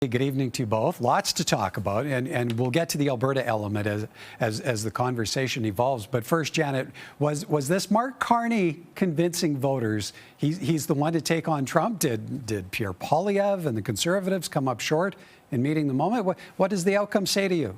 Good evening to you both. Lots to talk about, and we'll get to the Alberta element as the conversation evolves. But first, Janet, was this Mark Carney convincing voters he's the one to take on Trump? Did Pierre Poilievre and the Conservatives come up short in meeting the moment? What does the outcome say to you?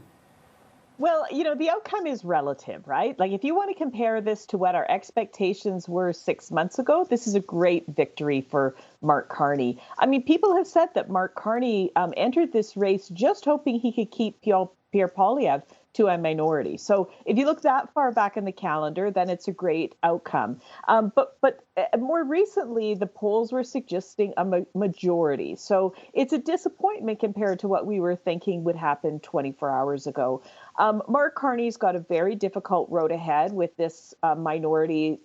Well, the outcome is relative, right? Like, if you want to compare this to what our expectations were 6 months ago, this is a great victory for Mark Carney. I mean, people have said that Mark Carney entered this race just hoping he could keep Pierre Poilievre to a minority. So if you look that far back in the calendar, then it's a great outcome. But more recently, the polls were suggesting a majority. So it's a disappointment compared to what we were thinking would happen 24 hours ago. Mark Carney's got a very difficult road ahead with this minority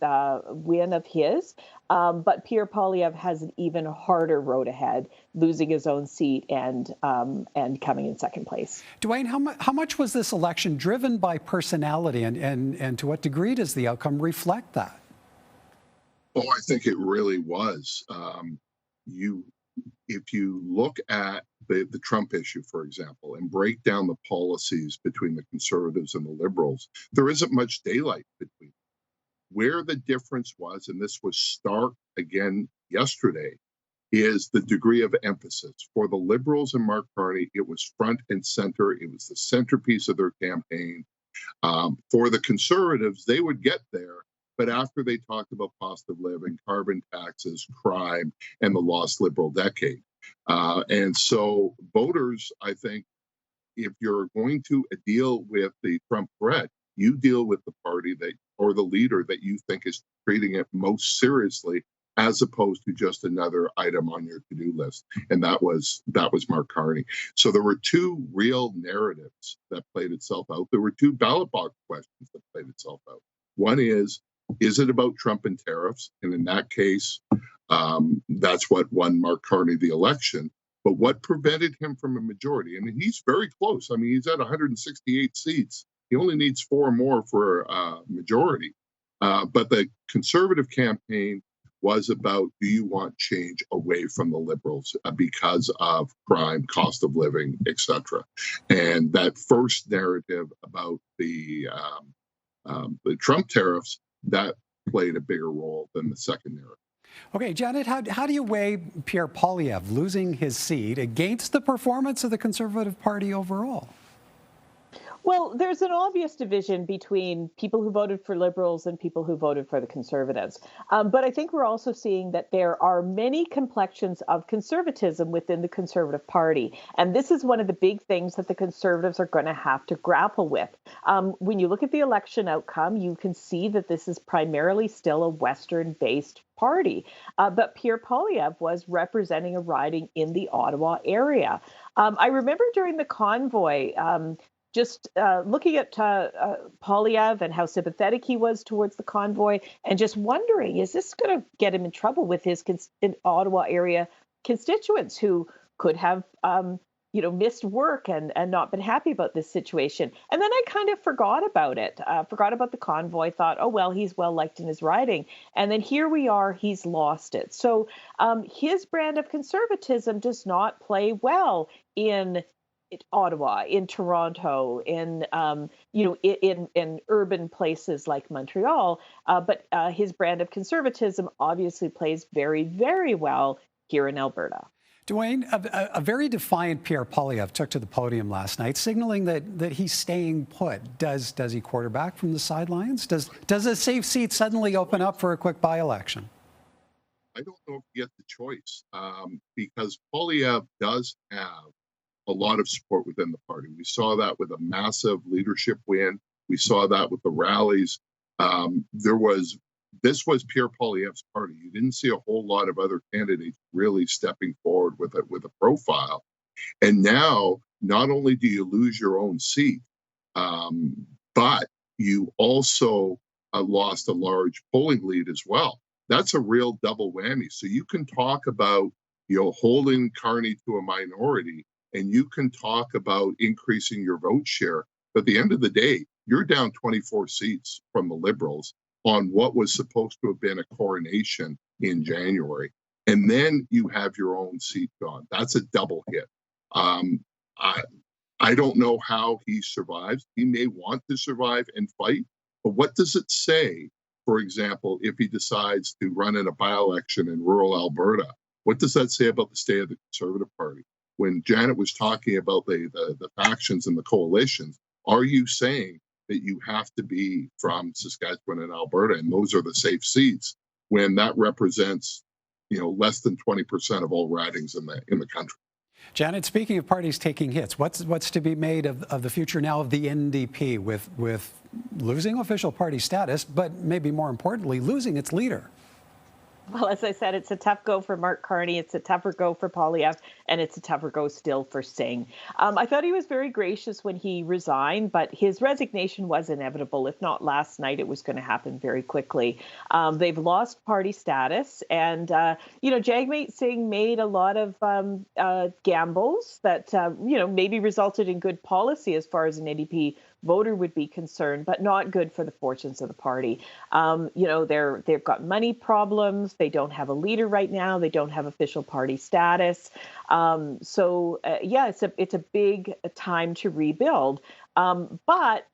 win of his. But Pierre Poilievre has an even harder road ahead, losing his own seat and coming in second place. Duane, how much was this election driven by personality, and to what degree does the outcome reflect that? Oh, I think it really was. If you look at the Trump issue, for example, and break down the policies between the Conservatives and the Liberals, there isn't much daylight between them. Where the difference was, and this was stark again yesterday, is the degree of emphasis. For the Liberals and Mark Carney, it was front and center. It was the centerpiece of their campaign. For the Conservatives, they would get there, but after they talked about cost of living, carbon taxes, crime, and the lost Liberal decade. And so voters, I think, if you're going to deal with the Trump threat, you deal with the party or the leader that you think is treating it most seriously, as opposed to just another item on your to-do list. And that was Mark Carney. So there were two real narratives that played itself out. There were two ballot box questions that played itself out. One is it about Trump and tariffs? And in that case, that's what won Mark Carney the election. But what prevented him from a majority? I mean, he's very close. I mean, he's at 168 seats. He only needs 4 more for a majority. But the Conservative campaign was about, do you want change away from the Liberals because of crime, cost of living, etc. And that first narrative about the Trump tariffs, that played a bigger role than the second narrative. Okay, Janet, how do you weigh Pierre Poilievre losing his seat against the performance of the Conservative Party overall? Well, there's an obvious division between people who voted for Liberals and people who voted for the Conservatives. But I think we're also seeing that there are many complexions of conservatism within the Conservative Party. And this is one of the big things that the Conservatives are going to have to grapple with. When you look at the election outcome, you can see that this is primarily still a Western-based party. But Pierre Poilievre was representing a riding in the Ottawa area. I remember during the convoy, just looking at Poilievre and how sympathetic he was towards the convoy, and just wondering, is this going to get him in trouble with his Ottawa area constituents who could have, missed work and not been happy about this situation? And then I kind of forgot about it, forgot about the convoy, thought, oh, well, he's well liked in his riding. And then here we are, he's lost it. So his brand of conservatism does not play well in Ottawa, in Toronto, in urban places like Montreal, but his brand of conservatism obviously plays very, very well here in Alberta. Duane, a very defiant Pierre Poilievre took to the podium last night, signaling that he's staying put. Does he quarterback from the sidelines? Does a safe seat suddenly open up for a quick by-election? I don't know if you get the choice, because Poilievre does have a lot of support within the party. We saw that with a massive leadership win. We saw that with the rallies. This was Pierre Poilievre's party. You didn't see a whole lot of other candidates really stepping forward with a profile. And now, not only do you lose your own seat, but you also lost a large polling lead as well. That's a real double whammy. So you can talk about holding Carney to a minority, and you can talk about increasing your vote share. But at the end of the day, you're down 24 seats from the Liberals on what was supposed to have been a coronation in January. And then you have your own seat gone. That's a double hit. Um, I, I don't know how he survives. He may want to survive and fight, but what does it say, for example, if he decides to run in a by-election in rural Alberta? What does that say about the state of the Conservative Party? When Janet was talking about the factions and the coalitions, are you saying that you have to be from Saskatchewan and Alberta, and those are the safe seats, when that represents, less than 20% of all ridings in the country? Janet, speaking of parties taking hits, what's to be made of the future now of the NDP with losing official party status, but maybe more importantly, losing its leader? Well, as I said, it's a tough go for Mark Carney. It's a tougher go for Poilievre, and it's a tougher go still for Singh. I thought he was very gracious when he resigned, but his resignation was inevitable. If not last night, it was going to happen very quickly. They've lost party status, and Jagmeet Singh made a lot of gambles that maybe resulted in good policy as far as an NDP voter would be concerned, but not good for the fortunes of the party. They've got money problems. They don't have a leader right now. They don't have official party status. It's a big time to rebuild. But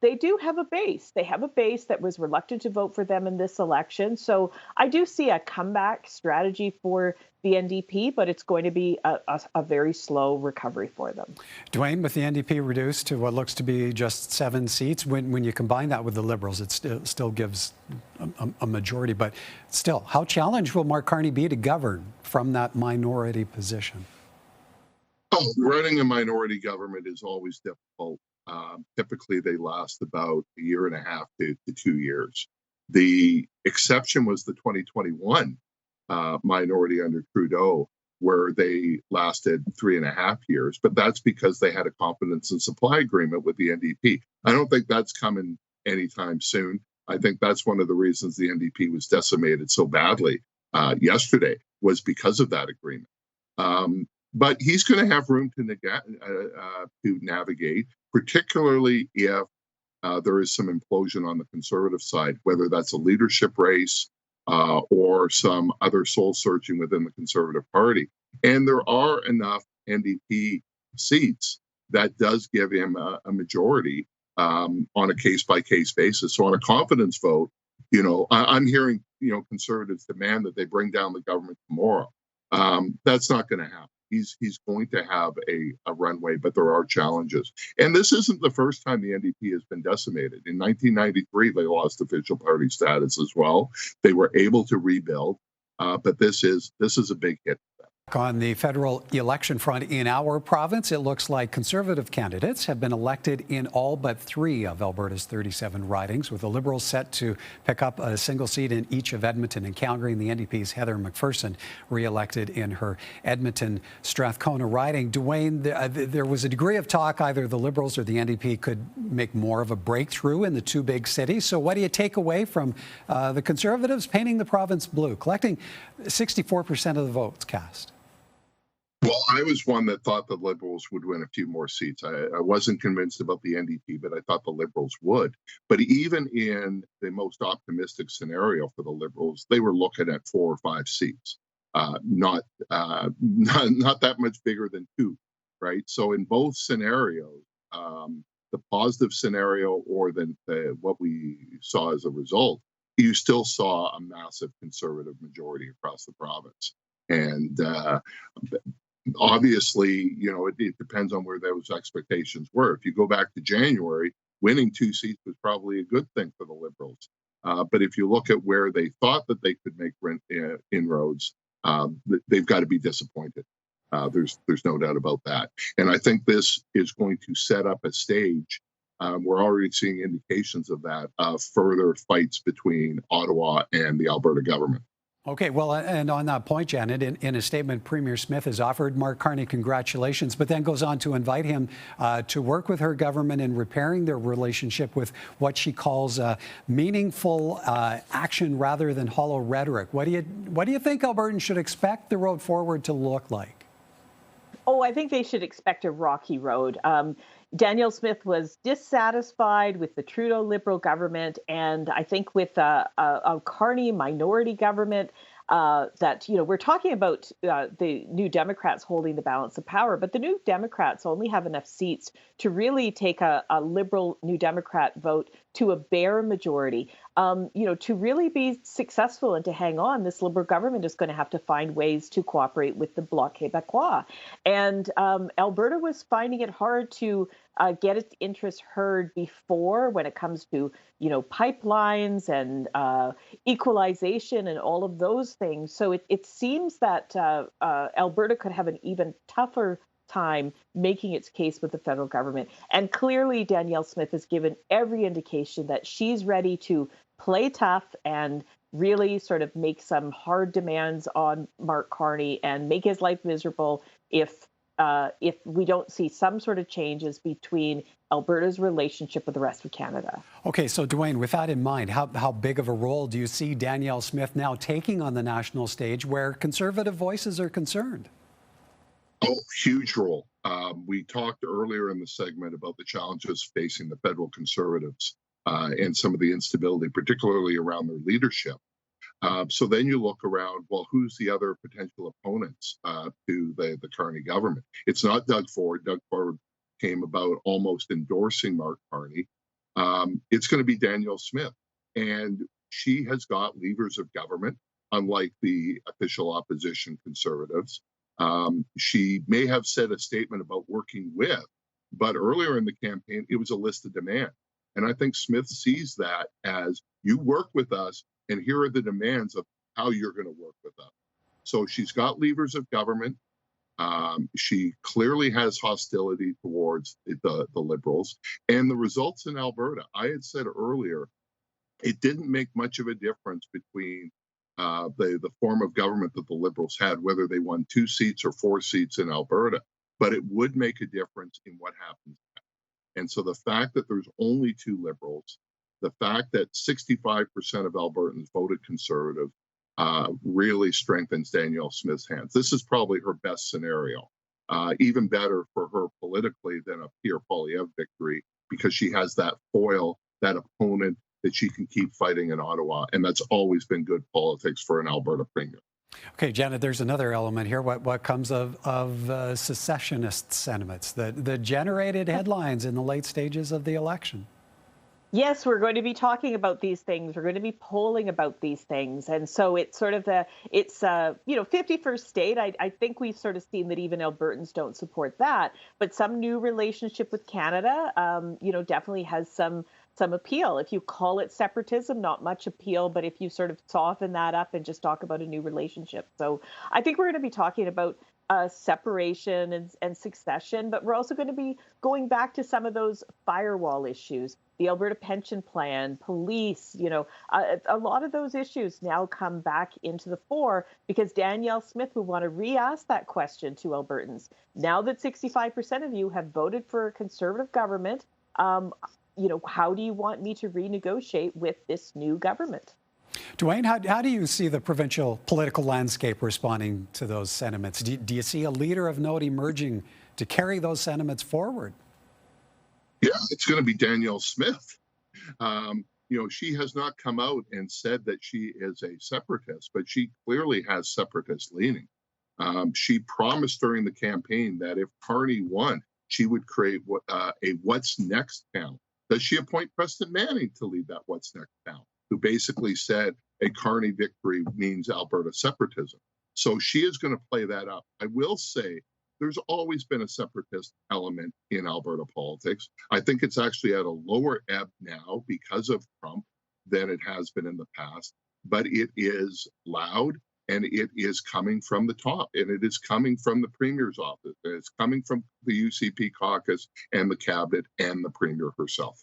they do have a base. They have a base that was reluctant to vote for them in this election. So I do see a comeback strategy for the NDP, but it's going to be a very slow recovery for them. Duane, with the NDP reduced to what looks to be just 7 seats, when you combine that with the Liberals, it still gives a majority. But still, how challenged will Mark Carney be to govern from that minority position? Oh, running a minority government is always difficult. Typically, they last about a year and a half to 2 years. The exception was the 2021 minority under Trudeau, where they lasted 3.5 years. But that's because they had a confidence and supply agreement with the NDP. I don't think that's coming anytime soon. I think that's one of the reasons the NDP was decimated so badly yesterday, was because of that agreement. But he's going to have room to navigate, particularly if there is some implosion on the Conservative side, whether that's a leadership race or some other soul searching within the Conservative Party. And there are enough NDP seats that does give him a majority on a case-by-case basis. So on a confidence vote, I'm hearing, Conservatives demand that they bring down the government tomorrow. That's not going to happen. He's going to have a runway, but there are challenges. And this isn't the first time the NDP has been decimated. In 1993, they lost official party status as well. They were able to rebuild, but this is a big hit. On the federal election front in our province, it looks like Conservative candidates have been elected in all but 3 of Alberta's 37 ridings, with the Liberals set to pick up a single seat in each of Edmonton and Calgary, and the NDP's Heather McPherson re-elected in her Edmonton-Strathcona riding. Duane, there was a degree of talk either the Liberals or the NDP could make more of a breakthrough in the 2 big cities. So what do you take away from the Conservatives painting the province blue, collecting 64% of the votes cast? Well, I was one that thought the Liberals would win a few more seats. I wasn't convinced about the NDP, but I thought the Liberals would. But even in the most optimistic scenario for the Liberals, they were looking at 4 or 5 seats, not that much bigger than 2, right? So in both scenarios, the positive scenario or what we saw as a result, you still saw a massive Conservative majority across the province. And obviously, it depends on where those expectations were. If you go back to January, winning 2 seats was probably a good thing for the Liberals. But if you look at where they thought that they could make inroads, they've got to be disappointed. There's no doubt about that. And I think this is going to set up a stage. We're already seeing indications of that, further fights between Ottawa and the Alberta government. Okay, well, and on that point, Janet, in a statement, Premier Smith has offered Mark Carney congratulations, but then goes on to invite him to work with her government in repairing their relationship with what she calls meaningful action rather than hollow rhetoric. What do you think Albertans should expect the road forward to look like? Oh, I think they should expect a rocky road. Danielle Smith was dissatisfied with the Trudeau Liberal government, and I think with a Carney minority government, that, we're talking about the New Democrats holding the balance of power, but the New Democrats only have enough seats to really take a Liberal New Democrat vote to a bare majority. To really be successful and to hang on, this Liberal government is going to have to find ways to cooperate with the Bloc Québécois. And Alberta was finding it hard to get its interests heard before when it comes to, pipelines and equalization and all of those things. So it seems that Alberta could have an even tougher time making its case with the federal government. And clearly, Danielle Smith has given every indication that she's ready to play tough and really sort of make some hard demands on Mark Carney and make his life miserable if we don't see some sort of changes between Alberta's relationship with the rest of Canada. Okay, so Duane, with that in mind, how big of a role do you see Danielle Smith now taking on the national stage where Conservative voices are concerned? Oh, huge role. We talked earlier in the segment about the challenges facing the federal Conservatives and some of the instability, particularly around their leadership. So then you look around, well, who's the other potential opponents to the Carney government? It's not Doug Ford. Doug Ford came about almost endorsing Mark Carney. It's going to be Danielle Smith. And she has got levers of government, unlike the official opposition Conservatives. She may have said a statement about working with, but earlier in the campaign, it was a list of demands. And I think Smith sees that as, you work with us, and here are the demands of how you're going to work with us. So she's got levers of government. She clearly has hostility towards the Liberals. And the results in Alberta, I had said earlier, it didn't make much of a difference between the form of government that the Liberals had, whether they won 2 seats or 4 seats in Alberta, but it would make a difference in what happens next. And so the fact that there's only 2 Liberals, the fact that 65% of Albertans voted Conservative really strengthens Danielle Smith's hands. This is probably her best scenario, even better for her politically than a Pierre Poilievre victory, because she has that foil, that opponent that she can keep fighting in Ottawa. And that's always been good politics for an Alberta premier. Okay, Janet, there's another element here. What comes of secessionist sentiments that generated headlines in the late stages of the election? Yes, we're going to be talking about these things. We're going to be polling about these things. And so it's sort of 51st state. I think we've sort of seen that even Albertans don't support that. But some new relationship with Canada, definitely has some appeal. If you call it separatism, not much appeal. But if you sort of soften that up and just talk about a new relationship. So I think we're going to be talking about separation and succession, but we're also going to be going back to some of those firewall issues, the Alberta pension plan, police, a lot of those issues now come back into the fore because Danielle Smith will want to re-ask that question to Albertans. Now that 65% of you have voted for a Conservative government, how do you want me to renegotiate with this new government? Duane, how do you see the provincial political landscape responding to those sentiments? Do you see a leader of note emerging to carry those sentiments forward? Yeah, it's going to be Danielle Smith. She has not come out and said that she is a separatist, but she clearly has separatist leaning. She promised during the campaign that if Carney won, she would create a What's Next panel. Does she appoint Preston Manning to lead that What's Next panel, who basically said a Carney victory means Alberta separatism? So she is going to play that up. I will say there's always been a separatist element in Alberta politics. I think it's actually at a lower ebb now because of Trump than it has been in the past, but it is loud and it is coming from the top, and it is coming from the Premier's office, and it's coming from the UCP caucus and the cabinet and the Premier herself.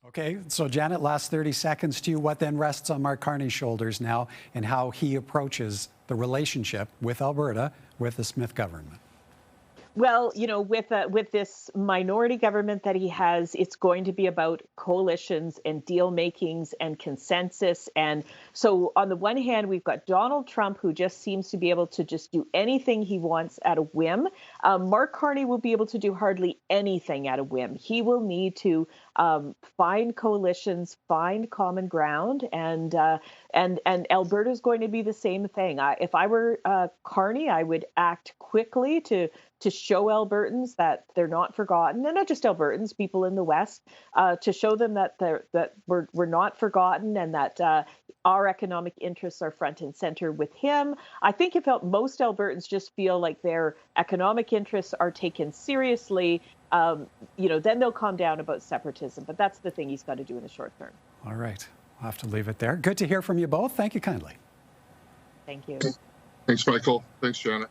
Okay, so Janet, last 30 seconds to you. What then rests on Mark Carney's shoulders now and how he approaches the relationship with Alberta, with the Smith government? Well, with this minority government that he has, it's going to be about coalitions and deal makings and consensus. And so, on the one hand, we've got Donald Trump, who just seems to be able to just do anything he wants at a whim. Mark Carney will be able to do hardly anything at a whim. He will need to find coalitions, find common ground, and Alberta's going to be the same thing. If I were Carney, I would act quickly to show Albertans that they're not forgotten, and not just Albertans, people in the West, to show them that we're not forgotten, and that our economic interests are front and center with him. I think if most Albertans just feel like their economic interests are taken seriously, then they'll calm down about separatism. But that's the thing he's got to do in the short term. All right. I'll have to leave it there. Good to hear from you both. Thank you kindly. Thank you. Thanks, Michael. Thanks, Janet.